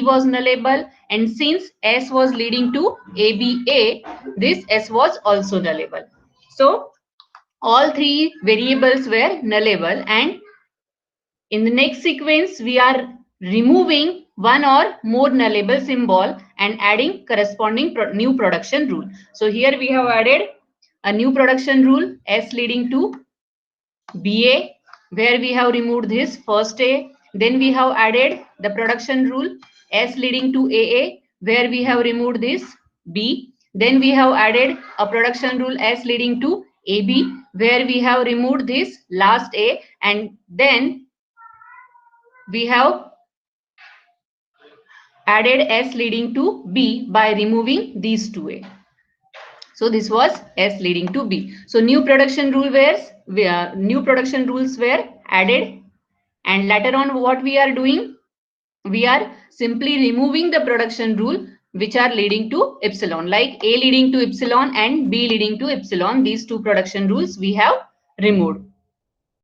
was nullable, and since S was leading to ABA, this S was also nullable. So all three variables were nullable, and in the next sequence we are removing one or more nullable symbol and adding corresponding new production rule. So here we have added a new production rule S leading to BA, where we have removed this first A. Then we have added the production rule S leading to AA, where we have removed this B. Then we have added a production rule S leading to AB, where we have removed this last A, and then we have added S leading to B by removing these two A. So this was S leading to B. So new production rules were added, and later on what we are doing, we are simply removing the production rule which are leading to epsilon, like A leading to epsilon and B leading to epsilon. These two production rules we have removed.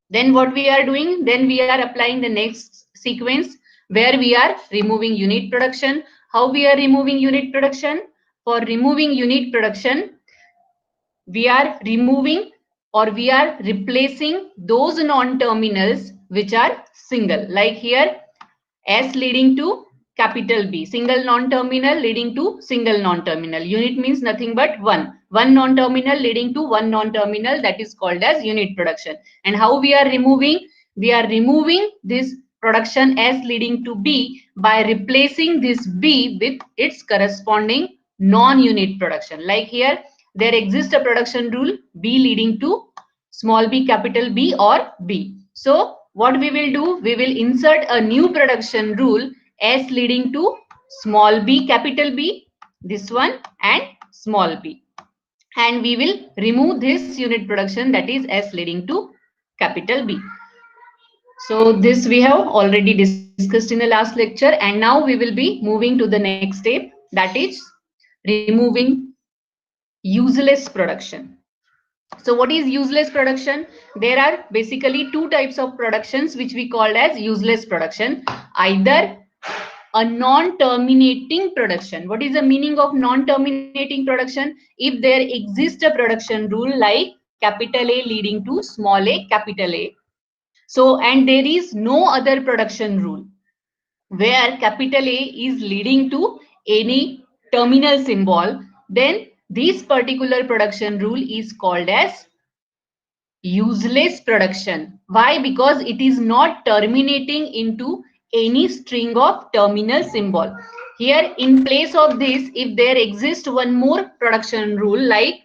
Then what we are doing, then we are applying the next sequence where we are removing unit production. How we are removing unit production? For removing unit production, we are removing or we are replacing those non-terminals which are single, like here S leading to capital B, single non-terminal leading to single non-terminal. Unit means nothing but one non-terminal leading to one non-terminal, that is called as unit production. And how we are removing? We are removing this production S leading to B by replacing this B with its corresponding non-unit production. Like here, there exists a production rule B leading to small b capital B or B. So what we will do, we will insert a new production rule S leading to small b capital B, this one, and small b, and we will remove this unit production, that is S leading to capital B. So this we have already discussed in the last lecture, and now we will be moving to the next step, that is removing useless production. So what is useless production? There are basically two types of productions which we call as useless production. Either a non-terminating production. What is the meaning of non-terminating production? If there exists a production rule like capital A leading to small a capital A. So, and there is no other production rule where capital A is leading to any terminal symbol, then this particular production rule is called as useless production. Why? Because it is not terminating into any string of terminal symbol. Here, in place of this, if there exists one more production rule like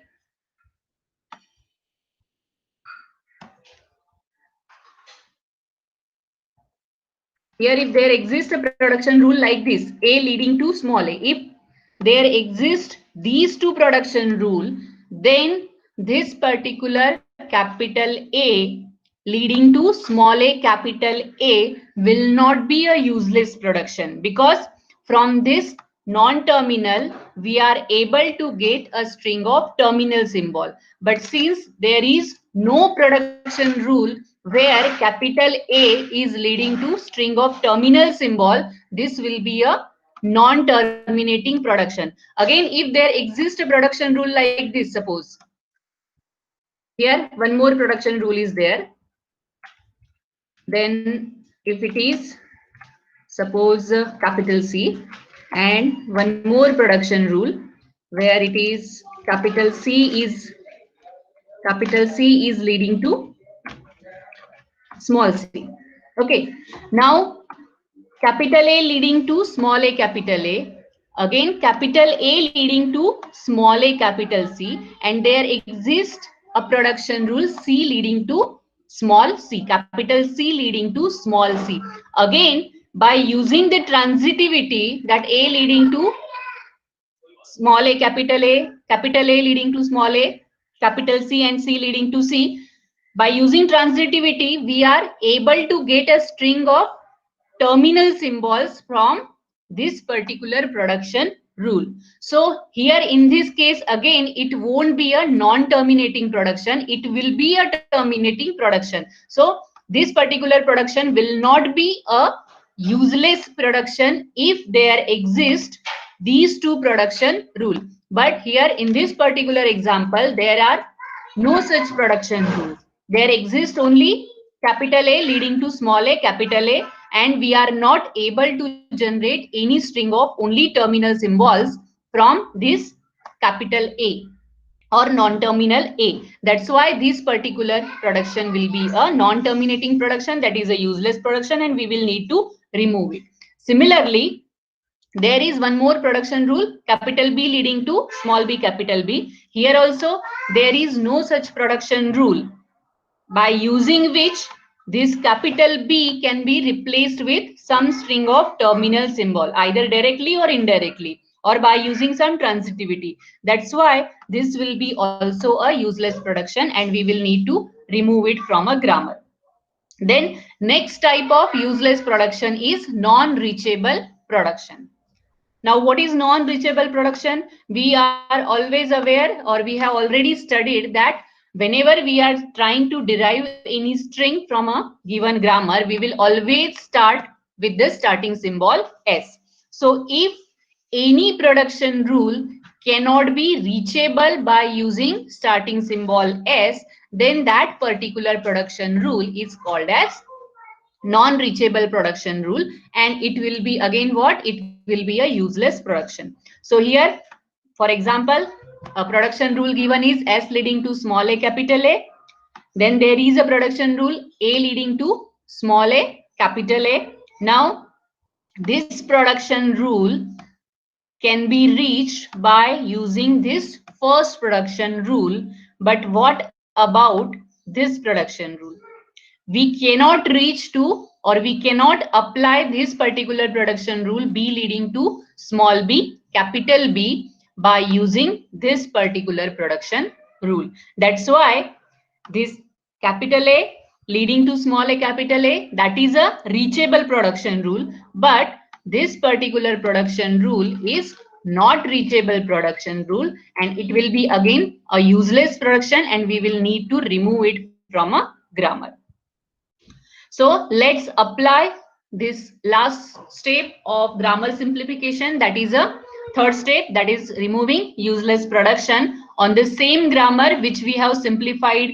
here, if there exists a production rule like this, A leading to small a, if there exist these two production rule, then this particular capital A leading to small a capital A will not be a useless production, because from this non-terminal we are able to get a string of terminal symbol. But since there is no production rule where capital A is leading to string of terminal symbol, this will be a non-terminating production. Again, if there exists a production rule like this, suppose here one more production rule is there, then if it is suppose capital C, and one more production rule where it is capital C is leading to small c. Okay, now capital A leading to small a capital A, again capital A leading to small a capital C, and there exists a production rule C leading to small c, capital C leading to small c. Again, by using the transitivity that A leading to small a, capital A leading to small a, capital C, and C leading to C, by using transitivity, we are able to get a string of terminal symbols from this particular production rule. So here in this case, again, it won't be a non-terminating production, it will be a terminating production. So this particular production will not be a useless production if there exist these two production rule. But here in this particular example, there are no such production rules. There exists only capital A leading to small a, capital A, and we are not able to generate any string of only terminal symbols from this capital A or non-terminal A. That's why this particular production will be a non-terminating production, that is a useless production, and we will need to remove it. Similarly, there is one more production rule, capital B leading to small b, capital B. Here also there is no such production rule by using which this capital B can be replaced with some string of terminal symbol, either directly or indirectly, or by using some transitivity. That's why this will be also a useless production, and we will need to remove it from a grammar. Then next type of useless production is non-reachable production. Now, what is non-reachable production? We are always aware, or we have already studied that whenever we are trying to derive any string from a given grammar, we will always start with the starting symbol S. So if any production rule cannot be reachable by using starting symbol S, then that particular production rule is called as non-reachable production rule, and it will be again what? It will be a useless production. So here, for example, a production rule given is S leading to small a, capital A. Then there is a production rule A leading to small a, capital A. Now this production rule can be reached by using this first production rule. But what about this production rule? We cannot reach to, or we cannot apply this particular production rule B leading to small b, capital B, by using this particular production rule. That's why this capital A leading to small a, capital A, that is a reachable production rule, but this particular production rule is not reachable production rule, and it will be again a useless production, and we will need to remove it from a grammar. So let's apply this last step of grammar simplification, that is a third step, that is removing useless production on the same grammar which we have simplified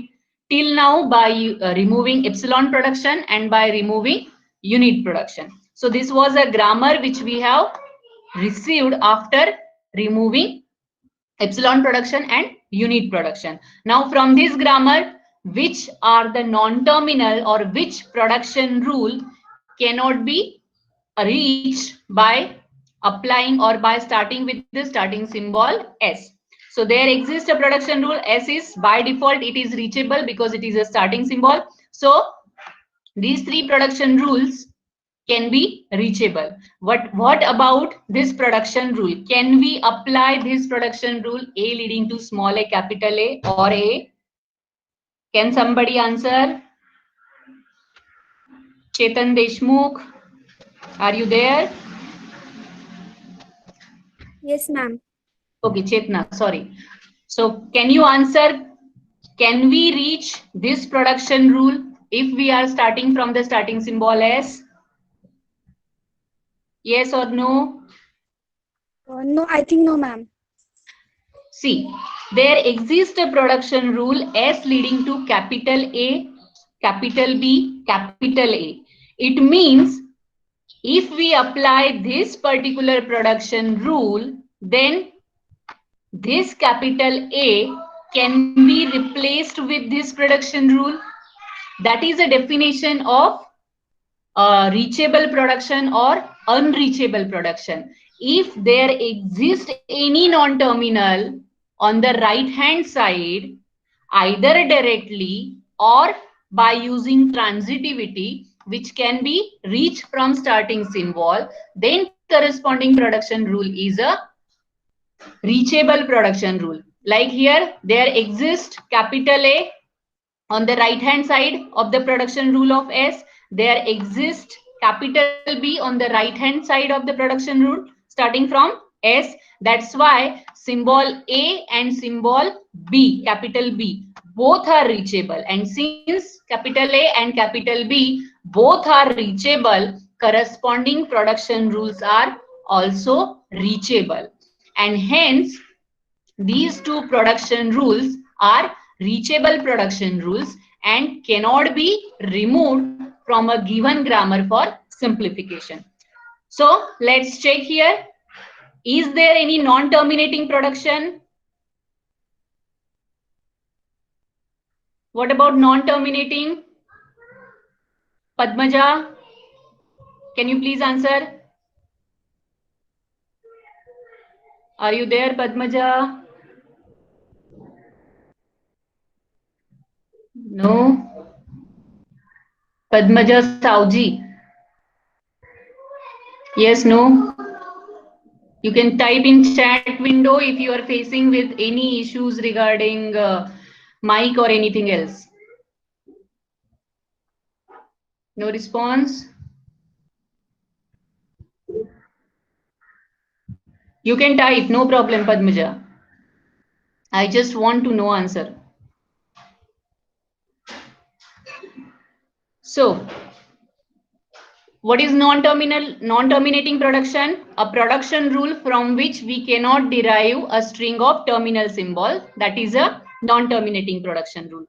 till now by removing epsilon production and by removing unit production. So this was a grammar which we have received after removing epsilon production and unit production. Now from this grammar, which are the non-terminal or which production rule cannot be reached by applying or by starting with the starting symbol S. So there exists a production rule. S is by default, it is reachable because it is a starting symbol. So these three production rules can be reachable. What about this production rule? Can we apply this production rule A leading to small a, capital A, or A? Can somebody answer? Chetan Deshmukh, are you there? Yes, ma'am. Okay, Chetna, sorry. So can you answer, can we reach this production rule if we are starting from the starting symbol S? Yes or no? No, I think no, ma'am. See, there exists a production rule S leading to capital A, capital B, capital A. It means if we apply this particular production rule, then this capital A can be replaced with this production rule. That is a definition of reachable production or unreachable production. If there exists any non-terminal on the right hand side, either directly or by using transitivity, which can be reached from starting symbol, then corresponding production rule is a reachable production rule. Like here, there exists capital A on the right hand side of the production rule of S. There exists capital B on the right hand side of the production rule starting from S. That's why symbol A and symbol B, capital B, both are reachable. And since capital A and capital B both are reachable, corresponding production rules are also reachable, and hence these two production rules are reachable production rules and cannot be removed from a given grammar for simplification. So let's check here. Is there any non-terminating production? What about non-terminating? Padmaja, can you please answer? Are you there, Padmaja? No. Padmaja Sauji. Yes, no. You can type in chat window if you are facing with any issues regarding mic or anything else. No response. You can type, no problem, Padmaja. I just want to know answer. So, what is non-terminating production? A production rule from which we cannot derive a string of terminal symbol. That is a non-terminating production rule.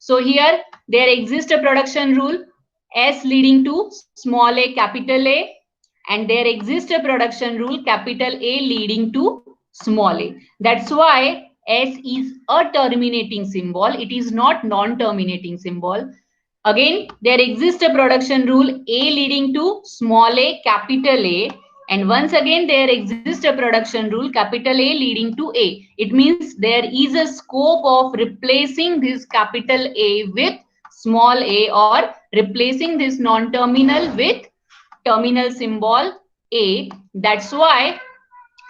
So here there exists a production rule S leading to small a capital A, and there exists a production rule capital A leading to small a. That's why S is a terminating symbol. It is not non-terminating symbol. Again, there exists a production rule A leading to small a capital A, and once again there exists a production rule capital A leading to A. It means there is a scope of replacing this capital A with small a, or replacing this non-terminal with terminal symbol A. That's why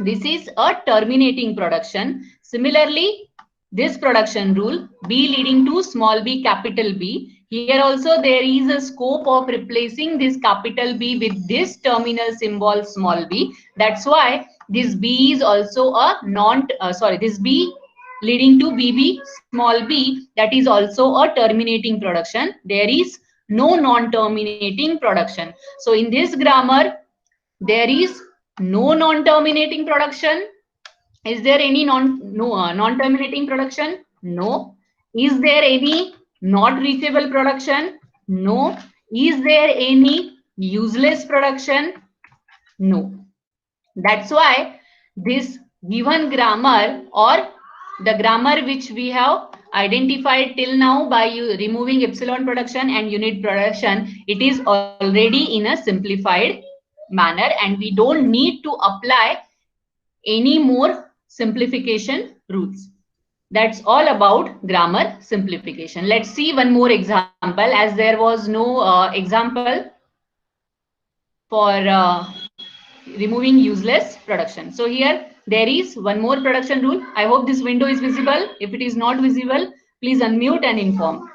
this is a terminating production. Similarly, this production rule B leading to small b capital B. Here also there is a scope of replacing this capital B with this terminal symbol small b. That's why this B is also a this B leading to BB small b, that is also a terminating production. There is no non-terminating production. So in this grammar, there is no non-terminating production. Is there any non-terminating production? No. Is there any not reachable production? No. Is there any useless production? No. That's why this given grammar, or the grammar which we have identified till now by removing epsilon production and unit production, it is already in a simplified manner, and we don't need to apply any more simplification rules. That's all about grammar simplification. Let's see one more example, as there was no example for removing useless production. So here there is one more production rule. I hope this window is visible. If it is not visible, please unmute and inform.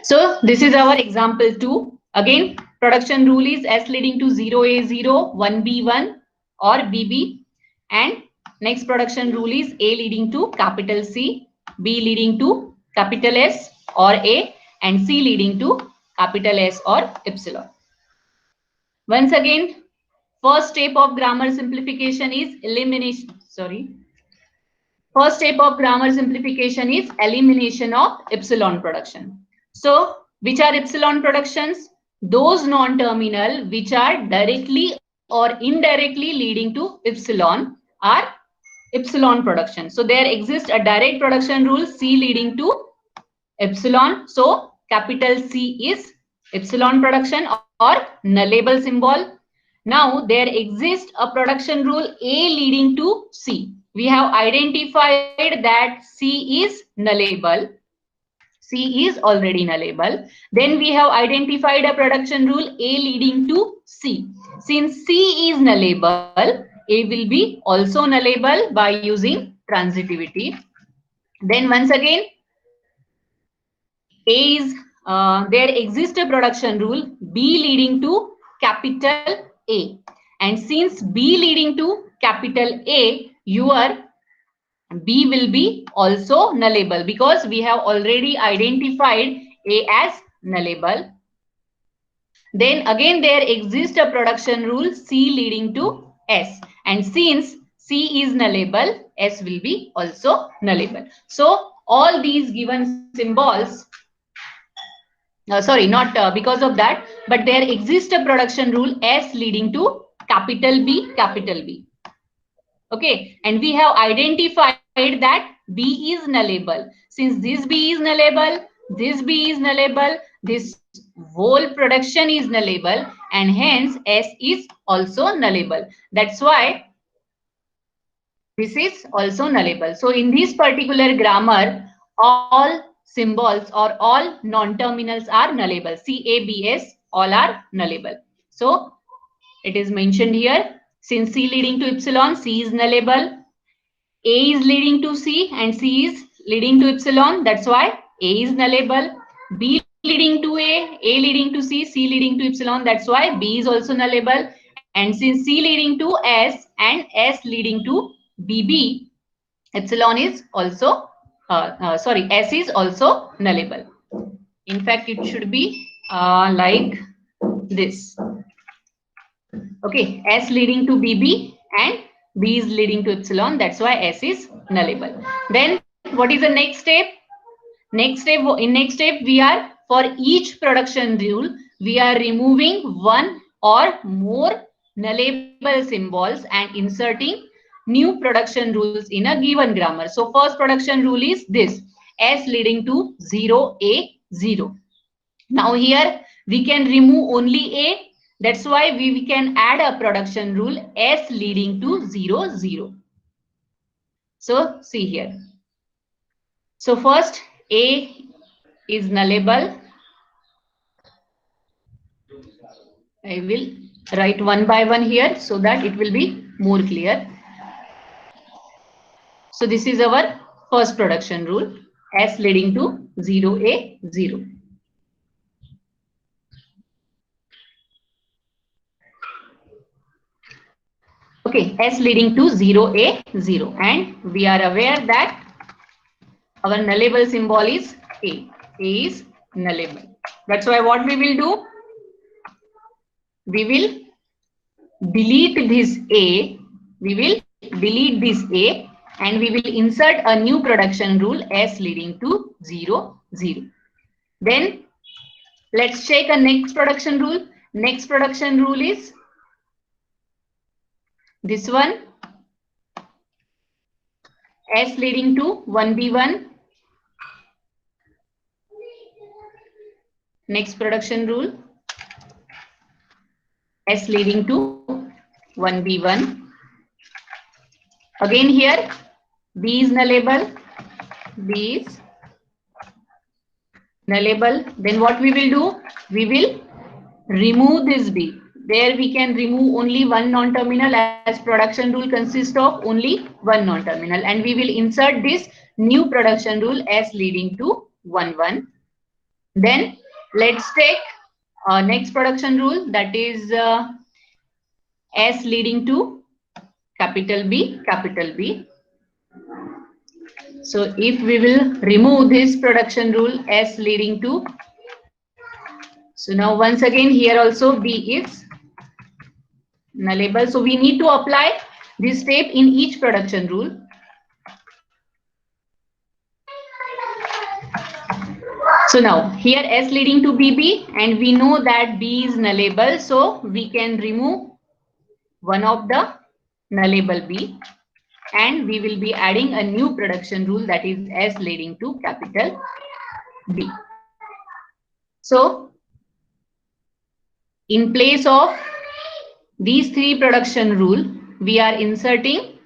So this is our example 2. Again, production rule is S leading to 0A0, 1B1 or BB, and next production rule is A leading to capital C, B leading to capital S or A, and C leading to capital S or epsilon. Once again, first step of grammar simplification is elimination. First step of grammar simplification is elimination of epsilon production. So, which are epsilon productions? Those non-terminal which are directly or indirectly leading to epsilon are epsilon production. So, there exists a direct production rule C leading to epsilon. So, capital C is epsilon production or nullable symbol. Now, there exists a production rule A leading to C. We have identified that C is nullable. C is already nullable. Then we have identified a production rule A leading to C. Since C is nullable, A will be also nullable by using transitivity. Then once again, A is there exists a production rule B leading to capital A. And since B leading to capital A, your B will be also nullable because we have already identified A as nullable. Then again there exists a production rule C leading to S, and since C is nullable, S will be also nullable. So all these given symbols, sorry, not because of that, but there exists a production rule S leading to capital B, capital B. Okay, and we have identified that B is nullable. Since this B is nullable, this B is nullable, this whole production is nullable, and hence S is also nullable. That's why this is also nullable. So in this particular grammar, all symbols or all non-terminals are nullable. C, A, B, S, all are nullable. So it is mentioned here, since C leading to epsilon, C is nullable. A is leading to C and C is leading to epsilon. That's why A is nullable. B leading to A leading to C leading to epsilon. That's why B is also nullable. And since C leading to S and S leading to BB, epsilon is also, sorry, S is also nullable. In fact, it should be like this. Okay, S leading to BB and B is leading to epsilon. That's why S is nullable. Then what is the next step? Next step, we are, for each production rule, we are removing one or more nullable symbols and inserting new production rules in a given grammar. So first production rule is this, S leading to 0, A, 0. Now here we can remove only A. That's why we can add a production rule S leading to 0, 0. So see here. So first A is nullable. I will write one by one here so that it will be more clear. So this is our first production rule, S leading to 0, A, 0. Okay, S leading to 0, A, 0. And we are aware that our nullable symbol is A. A is nullable. That's why what we will do? We will delete this A. We will delete this A and we will insert a new production rule S leading to 0, 0. Then let's check a next production rule. Next production rule is this one. S leading to 1B1. Next production rule. S leading to 1B1. Again here, B is nullable. B is nullable. Then what we will do? We will remove this B. There we can remove only one non-terminal, as production rule consists of only one non-terminal. And we will insert this new production rule S leading to 1, 1. Then let's take next production rule, that is S leading to capital B, capital B. So if we will remove this production rule S leading to, so now once again here also B is nullable. So we need to apply this step in each production rule. So now here S leading to BB, and we know that B is nullable. So we can remove one of the nullable B and we will be adding a new production rule, that is S leading to capital B. So in place of these three production rule, we are inserting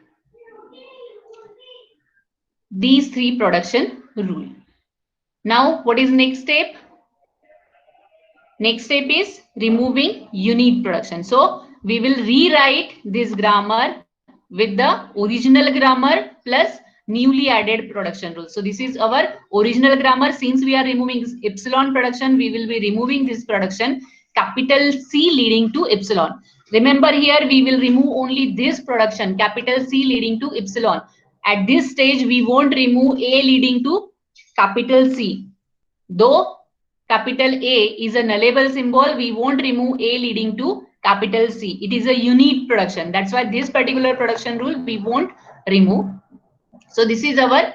these three production rule. Now what is next step? Next step is removing unit production. So we will rewrite this grammar with the original grammar plus newly added production rule. So this is our original grammar. Since we are removing epsilon production, we will be removing this production capital C leading to epsilon. Remember here we will remove only this production capital C leading to epsilon. At this stage we won't remove A leading to capital C. Though capital A is a nullable symbol, we won't remove A leading to capital C. It is a unit production. That's why this particular production rule we won't remove. So this is our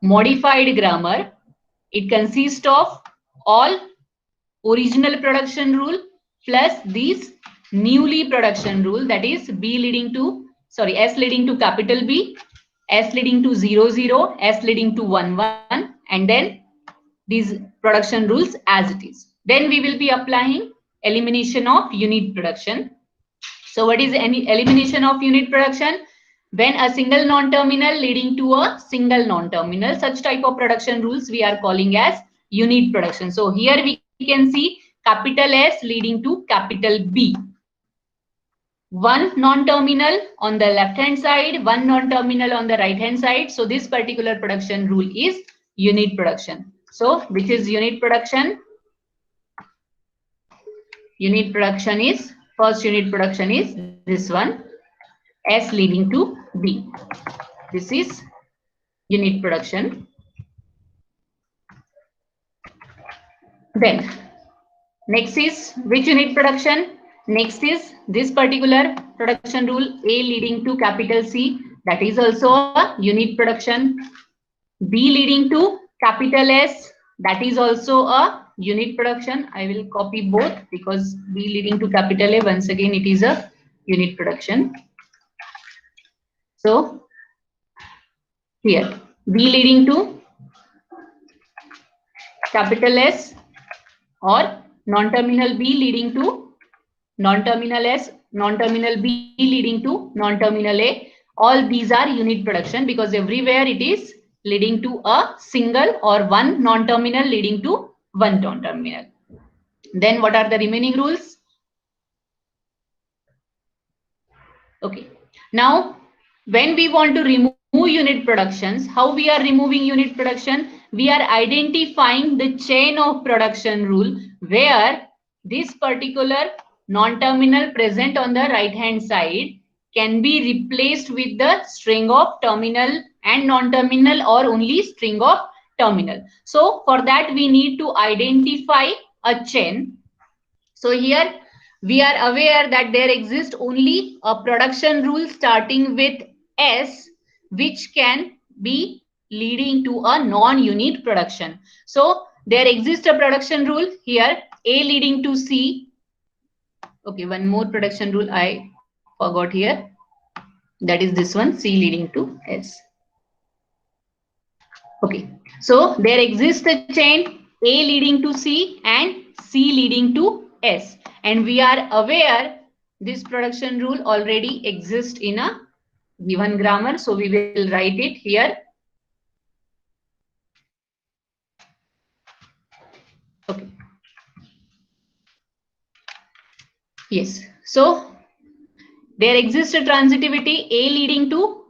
modified grammar. It consists of all original production rule plus these newly production rule, that is B leading to, sorry, S leading to capital B, S leading to 0, 0, S leading to 1, 1, and then these production rules as it is. Then we will be applying elimination of unit production. So what is any elimination of unit production? When a single non-terminal leading to a single non-terminal, such type of production rules we are calling as unit production. So here we can see capital S leading to capital B. One non-terminal on the left hand side, one non-terminal on the right hand side. So this particular production rule is unit production. So which is unit production? Unit production is, first unit production is this one, S leading to B. This is unit production. Then next is which unit production? Next is this particular production rule, A leading to capital C. That is also a unit production. B leading to capital S. That is also a unit production. I will copy both because B leading to capital A, once again it is a unit production. So here B leading to capital S or non-terminal B leading to non-terminal S, non-terminal B leading to non-terminal A. All these are unit production because everywhere it is leading to a single or one non-terminal leading to one non-terminal. Then what are the remaining rules? Okay. Now, when we want to remove unit productions, how we are removing unit production? We are identifying the chain of production rule where this particular non-terminal present on the right hand side can be replaced with the string of terminal and non-terminal or only string of terminal. So for that we need to identify a chain. So here we are aware that there exists only a production rule starting with S which can be leading to a non-unit production. So there exists a production rule here, A leading to C. Okay, one more production rule I forgot here. That is this one, C leading to S. Okay, so there exists a chain A leading to C and C leading to S. And we are aware this production rule already exists in a given grammar. So we will write it here. Okay. Yes. So there exists a transitivity A leading to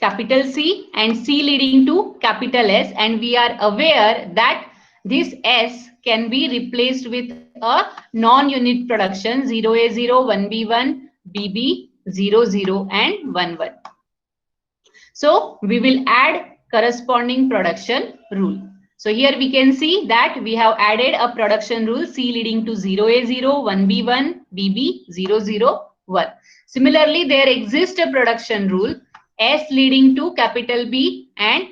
capital C and C leading to capital S. And we are aware that this S can be replaced with a non-unit production 0A0, 1B1, BB, 0, 0 and 1, 1. So we will add corresponding production rule. So here we can see that we have added a production rule C leading to 0A0, 1B1, BB, 0, 0, 1. Similarly, there exists a production rule S leading to capital B and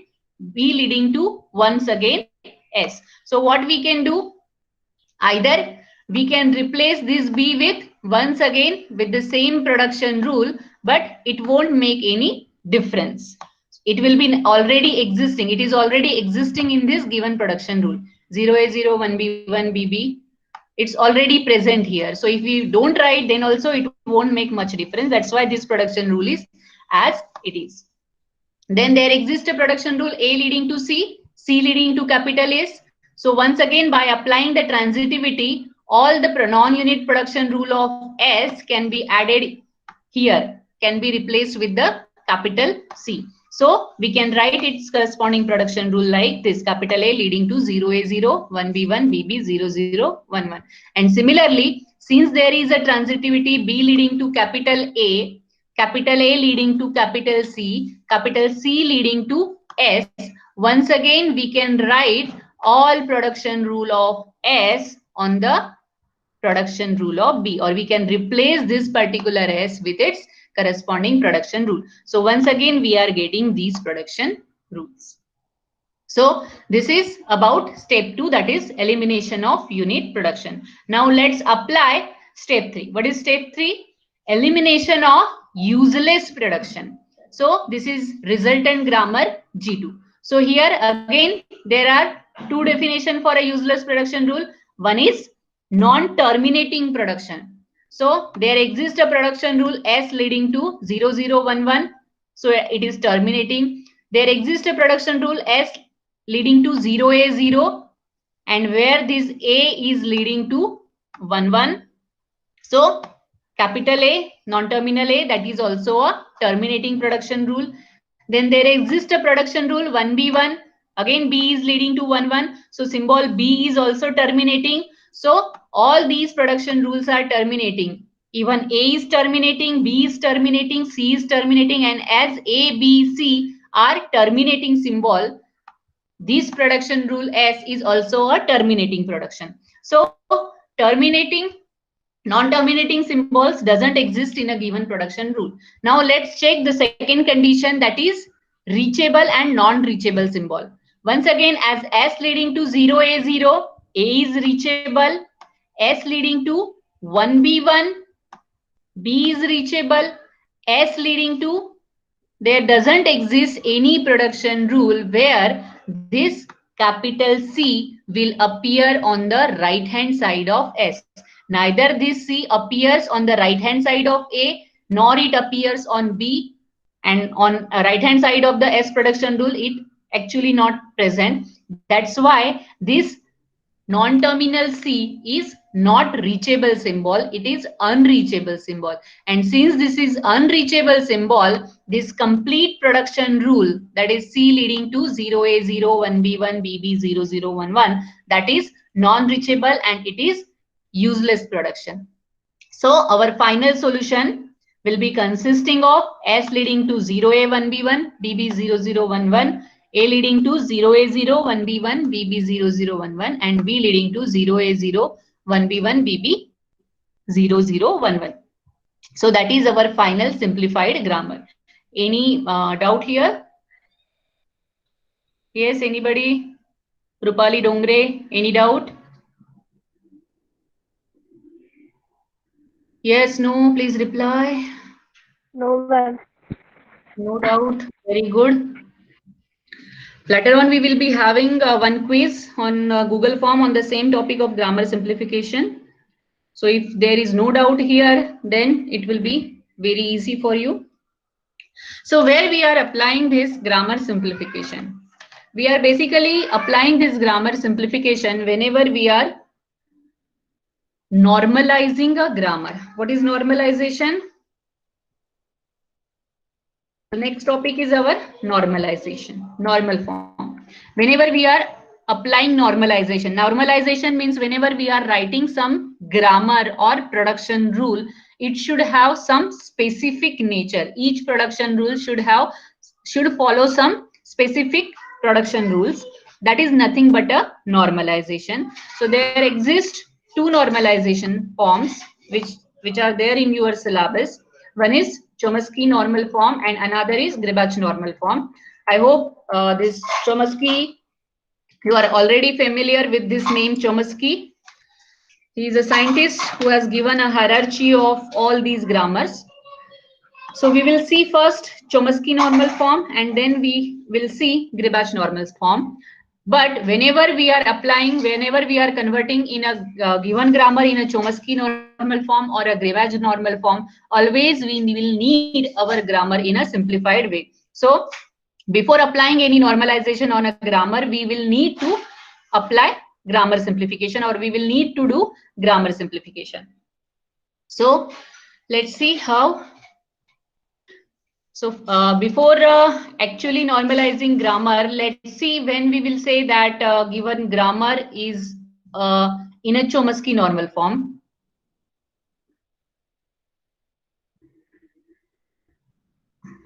B leading to once again S. So what we can do? Either we can replace this B with once again with the same production rule, but it won't make any difference. It will be already existing. It is already existing in this given production rule. 0A0, 1B1, BB. It's already present here. So if we don't write, then also it won't make much difference. That's why this production rule is as it is. Then there exists a production rule A leading to C, C leading to capital S. So once again, by applying the transitivity, all the non-unit production rule of S can be added here, can be replaced with the capital C. So we can write its corresponding production rule like this, capital A leading to 0A0, 1B1, BB, 0, 0, 1, 1. And similarly, since there is a transitivity B leading to capital A leading to capital C leading to S, once again we can write all production rule of S on the production rule of B, or we can replace this particular S with its corresponding production rule. So once again, we are getting these production rules. So this is about step 2, that is elimination of unit production. Now let's apply step 3. What is step 3? Elimination of useless production. So this is resultant grammar G2. So here again there are two definitions for a useless production rule. One is non-terminating production. So there exists a production rule S leading to 0011. So it is terminating. There exists a production rule S leading to 0A0, and where this A is leading to 11. So capital A, non-terminal A, that is also a terminating production rule. Then there exists a production rule 1B1. Again, B is leading to 11. So symbol B is also terminating. So all these production rules are terminating. Even A is terminating, B is terminating, C is terminating, and as A, B, C are terminating symbol, this production rule S is also a terminating production. So terminating, non-terminating symbols doesn't exist in a given production rule. Now let's check the second condition, that is reachable and non-reachable symbol. Once again, as S leading to 0A0, A is reachable. S leading to 1B1, B is reachable. S leading to, there doesn't exist any production rule where this capital C will appear on the right hand side of S. Neither this C appears on the right hand side of A, nor it appears on B, and on a right hand side of the S production rule it actually not present. That's why this non-terminal C is not reachable symbol, it is unreachable symbol. And since this is unreachable symbol, this complete production rule, that is C leading to 0A0, 1B1, BB, 0011, that is non-reachable and it is useless production. So our final solution will be consisting of S leading to 0A, 1B1, BB, 0011, A leading to 0A0, 1B1, BB, 0011, and B leading to 0A0, 1B1, BB, 0011. So that is our final simplified grammar. Any doubt here? Yes, anybody? Rupali Dongre, any doubt? Yes, no, please reply. No, ma'am. No doubt. Very good. Later on, we will be having one quiz on Google Form on the same topic of grammar simplification. So if there is no doubt here, then it will be very easy for you. So where we are applying this grammar simplification? We are basically applying this grammar simplification whenever we are normalizing a grammar. What is normalization? The next topic is our normalization, normal form. Whenever we are applying normalization, normalization means whenever we are writing some grammar or production rule, it should have some specific nature. Each production rule should follow some specific production rules. That is nothing but a normalization. So there exist two normalization forms which are there in your syllabus. One is Chomsky normal form and another is Gribach normal form. I hope this Chomsky, you are already familiar with this name Chomsky. He is a scientist who has given a hierarchy of all these grammars. So we will see first Chomsky normal form and then we will see Gribach normal form. But whenever we are applying, whenever we are converting in a given grammar in a Chomsky normal form or a Gribach normal form, always we will need our grammar in a simplified way. So before applying any normalization on a grammar, we will need to apply grammar simplification or we will need to do grammar simplification. So let's see how. So before actually normalizing grammar, let's see when we will say that given grammar is in a Chomsky normal form.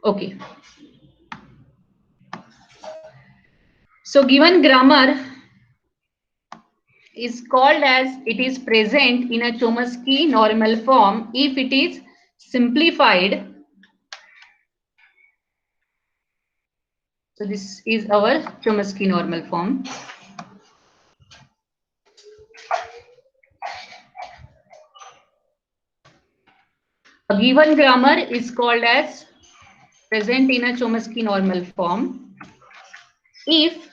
Okay. So given grammar is called as it is present in a Chomsky normal form if it is simplified. So this is our Chomsky normal form. A given grammar is called as present in a Chomsky normal form if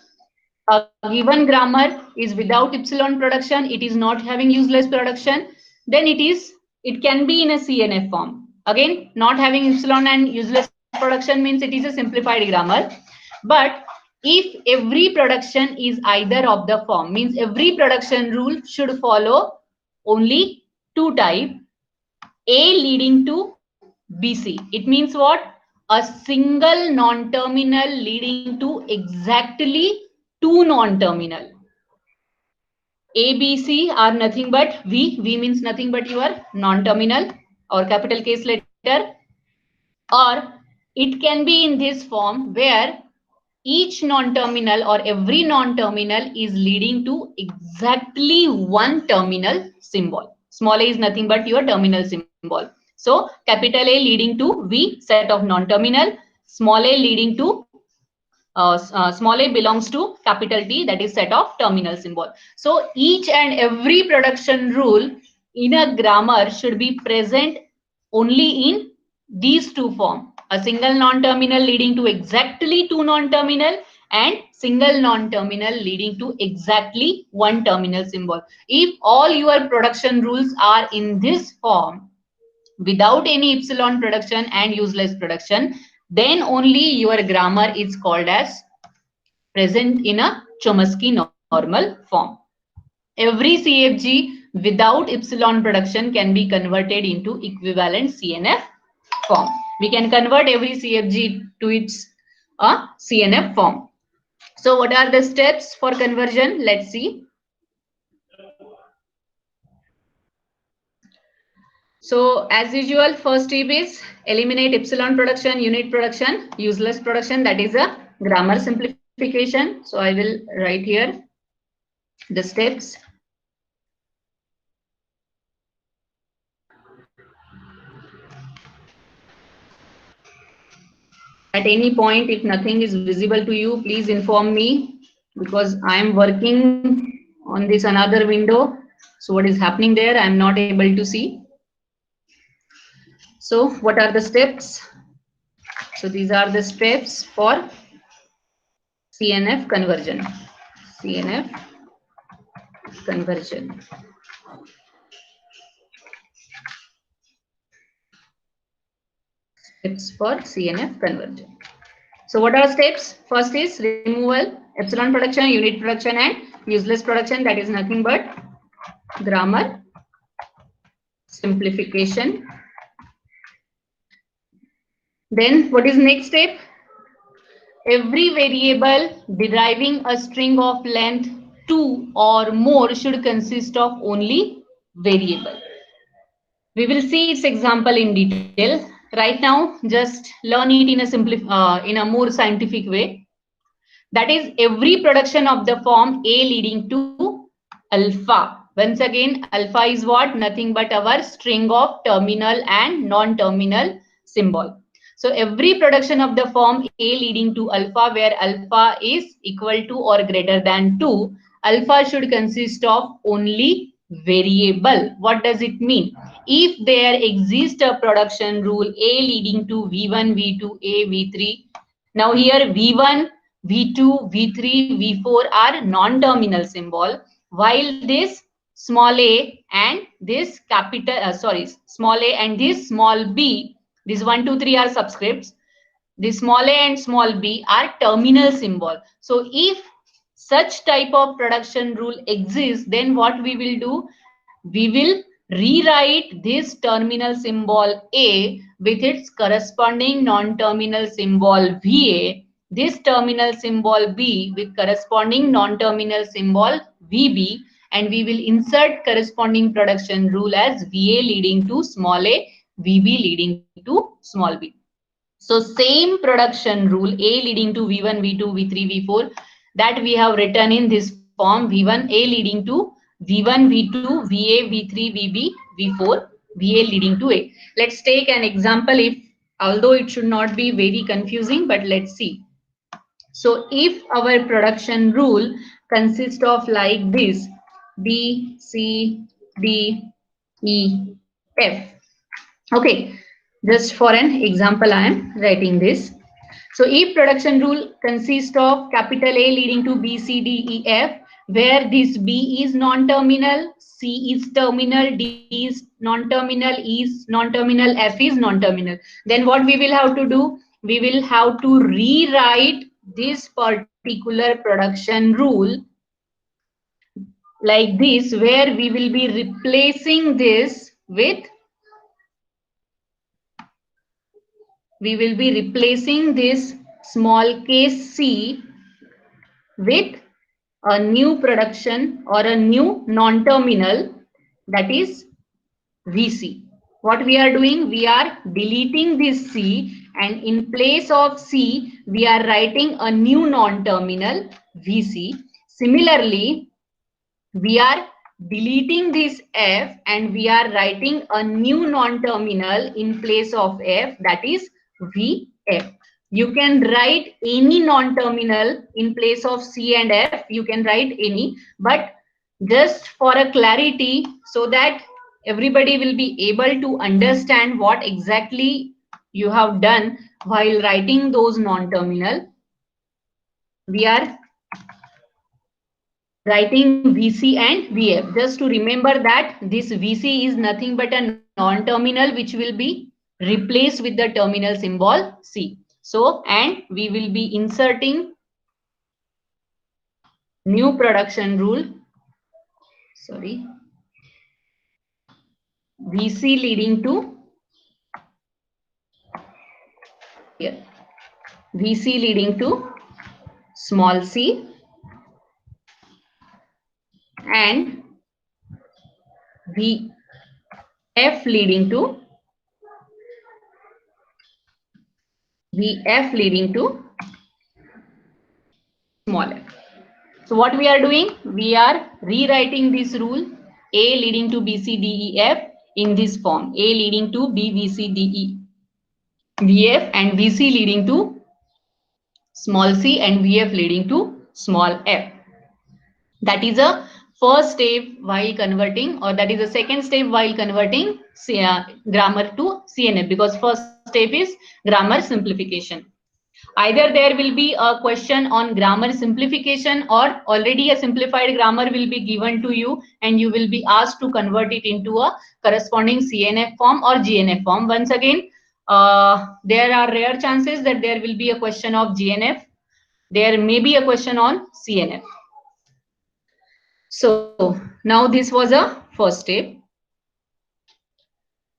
a given grammar is without epsilon production, it is not having useless production, then it can be in a CNF form. Again, not having epsilon and useless production means it is a simplified grammar. But if every production is either of the form, means every production rule should follow only two types, A leading to BC. It means what? A single non-terminal leading to exactly two non-terminal. A, B, C are nothing but V. V means nothing but your non-terminal or capital case letter. Or it can be in this form where each non-terminal or every non-terminal is leading to exactly one terminal symbol. Small a is nothing but your terminal symbol. So capital A leading to V, set of non-terminal. Small a leading to small a belongs to capital T, that is set of terminal symbol. So each and every production rule in a grammar should be present only in these two forms. A single non-terminal leading to exactly two non-terminal and single non-terminal leading to exactly one terminal symbol. If all your production rules are in this form, without any epsilon production and useless production, then only your grammar is called as present in a Chomsky normal form. Every CFG without epsilon production can be converted into equivalent CNF form. We can convert every CFG to its CNF form. So what are the steps for conversion? Let's see. So as usual, first step is eliminate epsilon production, unit production, useless production, that is a grammar simplification. So I will write here the steps. At any point, if nothing is visible to you, please inform me because I am working on this another window. So what is happening there, I am not able to see. So what are the steps? So these are the steps for CNF conversion. CNF conversion. Steps for CNF conversion. So what are steps? First is removal, epsilon production, unit production and useless production, that is nothing but grammar simplification. Then what is next step? Every variable deriving a string of length 2 or more should consist of only variable. We will see its example in detail. Right now, just learn it in a more scientific way. That is every production of the form A leading to alpha. Once again, alpha is what? Nothing but our string of terminal and non-terminal symbol. So every production of the form A leading to alpha where alpha is equal to or greater than 2, alpha should consist of only variable. What does it mean? If there exists a production rule A leading to V1, V2, A, V3. Now here V1, V2, V3, V4 are non-terminal symbol, while this small a and this small a and this small b, these 1, 2, 3 are subscripts. This small a and small b are terminal symbol. So if such type of production rule exists, then what we will do? We will rewrite this terminal symbol A with its corresponding non-terminal symbol VA, this terminal symbol B with corresponding non-terminal symbol VB, and we will insert corresponding production rule as VA leading to small a, VB leading to small b. So same production rule A leading to V1, V2, V3, V4 that we have written in this form, V1 A leading to V1, V2, VA, V3, VB, V4, VA leading to A. Let's take an example, if although it should not be very confusing, but let's see. So if our production rule consists of like this, B, C, D, E, F. Okay, just for an example, I am writing this. So if production rule consists of capital A leading to B, C, D, E, F, where this B is non-terminal, C is terminal, D is non-terminal, E is non-terminal, F is non-terminal, then what we will have to do? We will have to rewrite this particular production rule like this, where we will be replacing this with, we will be replacing this small case c with a new production or a new non-terminal, that is VC. What we are doing? We are deleting this C, and in place of C, we are writing a new non-terminal VC. Similarly, we are deleting this F and we are writing a new non-terminal in place of F, that is VF. You can write any non-terminal in place of C and F, you can write any, but just for a clarity, so that everybody will be able to understand what exactly you have done while writing those non-terminal, we are writing VC and VF. Just to remember that this VC is nothing but a non-terminal which will be replaced with the terminal symbol C. So, and we will be inserting new production rule, sorry, VC leading to, here, VC leading to small c and VF leading to small f. So what we are doing? We are rewriting this rule, A leading to B, C, D, E, F in this form. A leading to B, B, C, D, E, VF, and VC leading to small c and VF leading to small f. That is a first step while converting, or that is a second step while converting grammar to CNF, because first step is grammar simplification. Either there will be a question on grammar simplification, or already a simplified grammar will be given to you and you will be asked to convert it into a corresponding CNF form or GNF form. Once again, there are rare chances that there will be a question of GNF. There may be a question on CNF. So now this was a first step.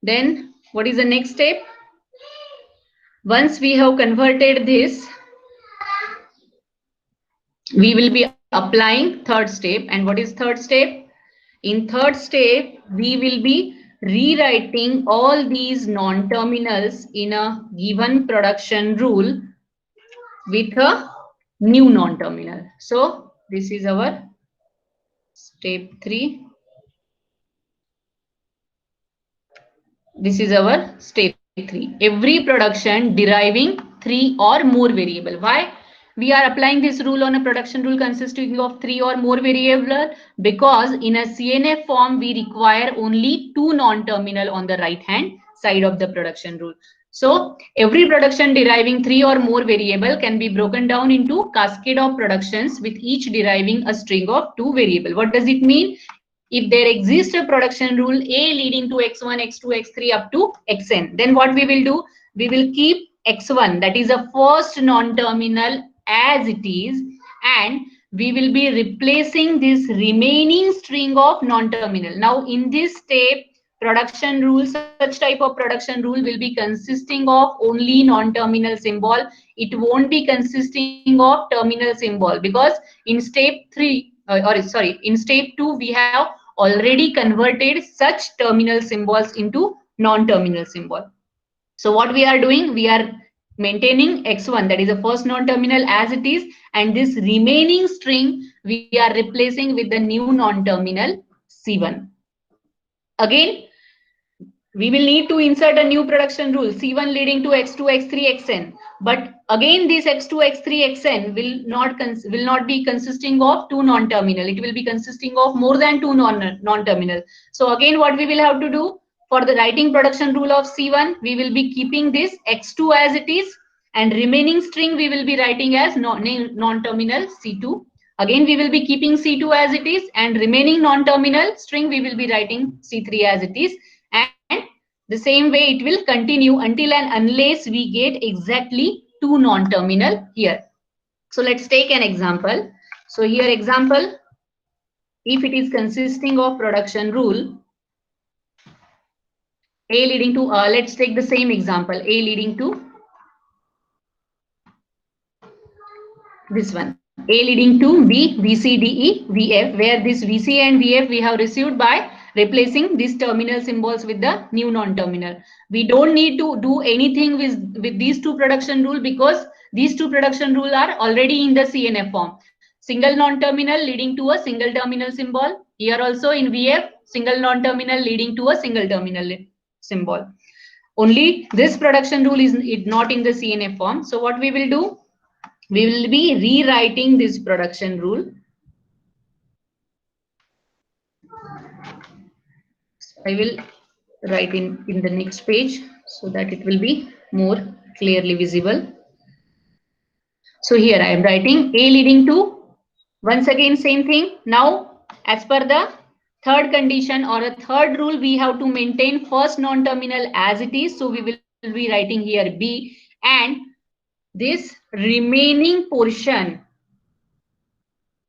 Then what is the next step? Once we have converted this, we will be applying third step. And what is third step? In third step, we will be rewriting all these non-terminals in a given production rule with a new non-terminal. So this is our step 3. This is our step 3. Every production deriving 3 or more variable. Why? We are applying this rule on a production rule consisting of 3 or more variable, because in a CNF form, we require only 2 non-terminal on the right hand side of the production rule. So every production deriving 3 or more variable can be broken down into cascade of productions with each deriving a string of 2 variable. What does it mean? If there exists a production rule A leading to x1, x2, x3 up to xn, then what we will do? We will keep x1, that is a first non-terminal, as it is, and we will be replacing this remaining string of non-terminal. Now in this step, production rule, such type of production rule will be consisting of only non-terminal symbol. It won't be consisting of terminal symbol, because in step 3, in step 2, we have already converted such terminal symbols into non-terminal symbol. So what we are doing? We are maintaining x1, that is the first non-terminal, as it is, and this remaining string we are replacing with the new non-terminal C1. Again, we will need to insert a new production rule, C1 leading to X2, X3, Xn. But again, this X2, X3, Xn will not be consisting of two non-terminal. It will be consisting of more than two non-terminal. So again, what we will have to do for the writing production rule of C1, we will be keeping this X2 as it is, and remaining string we will be writing as non-terminal C2. Again, we will be keeping C2 as it is, and remaining non-terminal string we will be writing C3 as it is. And the same way it will continue until and unless we get exactly two non-terminal here. So let's take an example. So here example, if it is consisting of production rule A leading to, let's take the same example, A leading to this one, A leading to B, VC, DE, VF, where this VC and VF we have received by replacing these terminal symbols with the new non-terminal. We don't need to do anything with these two production rule, because these two production rule are already in the CNF form. Single non-terminal leading to a single terminal symbol. Here also in VF, single non-terminal leading to a single terminal symbol. Only this production rule is not in the CNF form. So what we will do? We will be rewriting this production rule. I will write in the next page so that it will be more clearly visible. So here I am writing A leading to, once again same thing. Now as per the third condition or a third rule, we have to maintain first non-terminal as it is. So we will be writing here B, and this remaining portion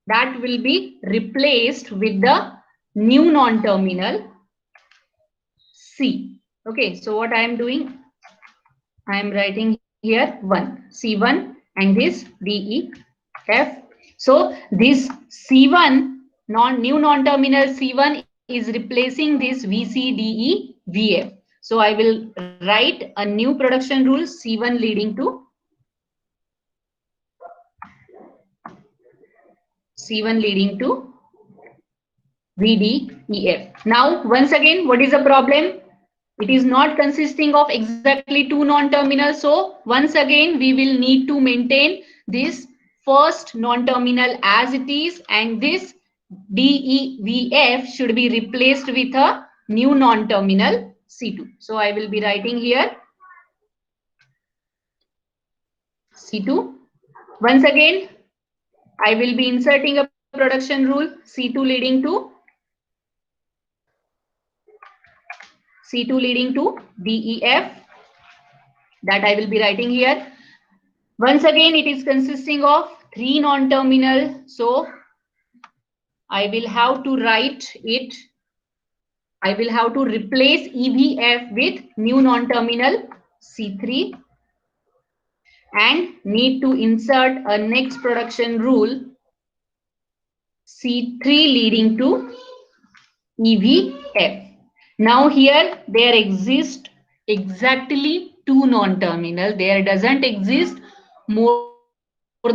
that will be replaced with the new non-terminal C. Okay, so what I am doing, I am writing here 1, C1, and this DE, F. So this C1, new non-terminal C1 is replacing this VC, DE, VF. So I will write a new production rule, C1 leading to VDEF. Now, once again, what is the problem? It is not consisting of exactly two non-terminals. So once again, we will need to maintain this first non-terminal as it is, and this DEVF should be replaced with a new non-terminal C2. So I will be writing here C2. Once again, I will be inserting a production rule, C2 leading to DEF, that I will be writing here. Once again, it is consisting of three non-terminal. So I will have to write it. I will have to replace EVF with new non-terminal C3, and need to insert a next production rule, C3 leading to EVF. Now here there exist exactly two non-terminal. There doesn't exist more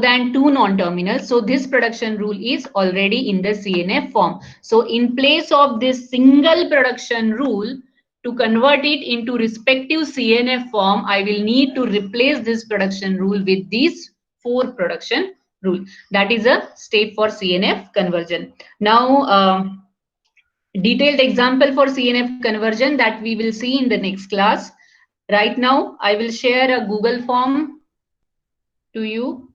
than two non-terminals. So this production rule is already in the CNF form. So in place of this single production rule, to convert it into respective CNF form, I will need to replace this production rule with these four production rule. That is a step for CNF conversion. Now, detailed example for CNF conversion that we will see in the next class. Right now, I will share a Google form to you.